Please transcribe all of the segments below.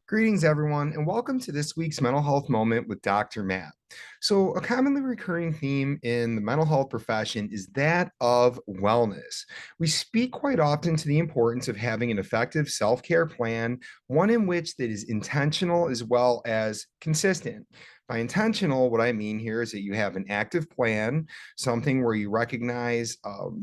Greetings, everyone, and welcome to this week's Mental Health Moment with Dr. Matt. So, a commonly recurring theme in the mental health profession is that of wellness. We speak quite often to the importance of having an effective self care plan, one in which that is intentional as well as consistent. By intentional, what I mean here is that you have an active plan, something where you recognize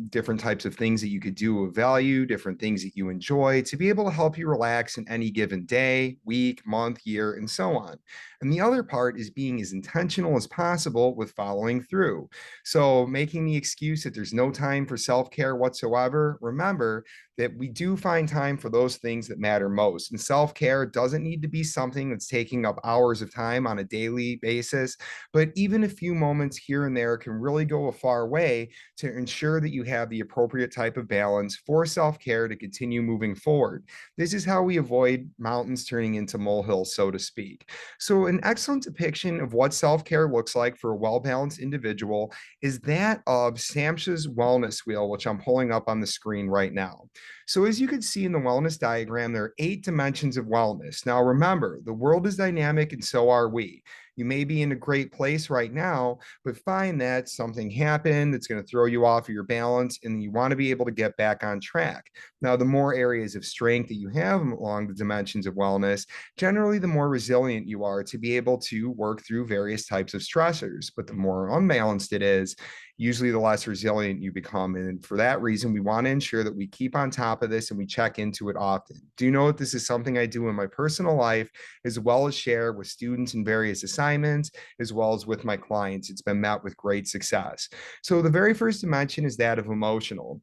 different types of things that you could do of value, different things that you enjoy to be able to help you relax in any given day, week, month, year, and so on. And the other part is being as intentional as possible with following through. So, making the excuse that there's no time for self care whatsoever, remember that we do find time for those things that matter most. And self care doesn't need to be something that's taking up hours of time on a daily basis, but even a few moments here and there can really go a far way to ensure that you have the appropriate type of balance for self care to continue moving forward. This is how we avoid mountains turning into molehills, so to speak. So, an excellent depiction of what self care looks like for a well balanced individual is that of SAMHSA's wellness wheel, which I'm pulling up on the screen right now. So, as you can see in the wellness diagram, there are 8 dimensions of wellness. Now, remember, the world is dynamic and so are we. You may be in a great place right now, but find that something happened that's going to throw you off of your balance and you want to be able to get back on track. Now, the more areas of strength that you have along the dimensions of wellness, generally the more resilient you are to be able to work through various types of stressors. But the more unbalanced it is, usually the less resilient you become. And for that reason, we want to ensure that we keep on top of this and we check into it often. Do you know that this is something I do in my personal life, as well as share with students in various assignments, as well as with my clients? It's been met with great success. So the very first dimension is that of emotional,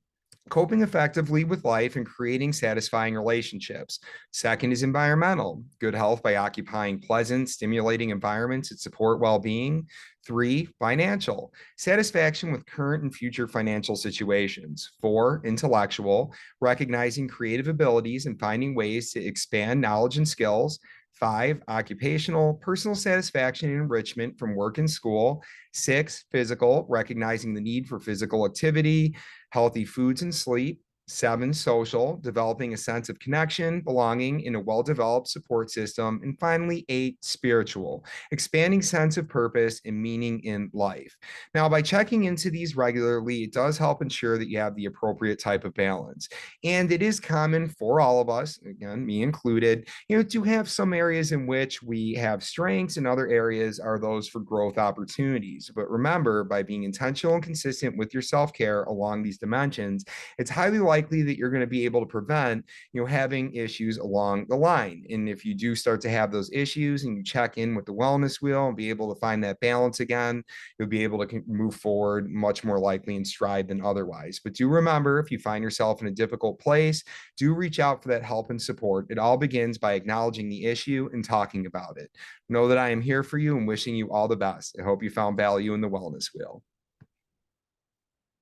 coping effectively with life and creating satisfying relationships. Second is environmental, good health by occupying pleasant, stimulating environments that support well being. Three, financial, satisfaction with current and future financial situations. Four, intellectual, recognizing creative abilities and finding ways to expand knowledge and skills. Five, occupational, personal satisfaction and enrichment from work and school. Six, physical, recognizing the need for physical activity, healthy foods and sleep. Seven, social, developing a sense of connection, belonging in a well-developed support system. And finally, eight, spiritual, expanding sense of purpose and meaning in life. Now, by checking into these regularly, it does help ensure that you have the appropriate type of balance. And it is common for all of us, again, me included, to have some areas in which we have strengths and other areas are those for growth opportunities. But remember, by being intentional and consistent with your self-care along these dimensions, it's highly likely that you're going to be able to prevent, having issues along the line. And if you do start to have those issues and you check in with the wellness wheel and be able to find that balance again, you'll be able to move forward much more likely in stride than otherwise. But do remember, if you find yourself in a difficult place, do reach out for that help and support. It all begins by acknowledging the issue and talking about it. Know that I am here for you and wishing you all the best. I hope you found value in the wellness wheel.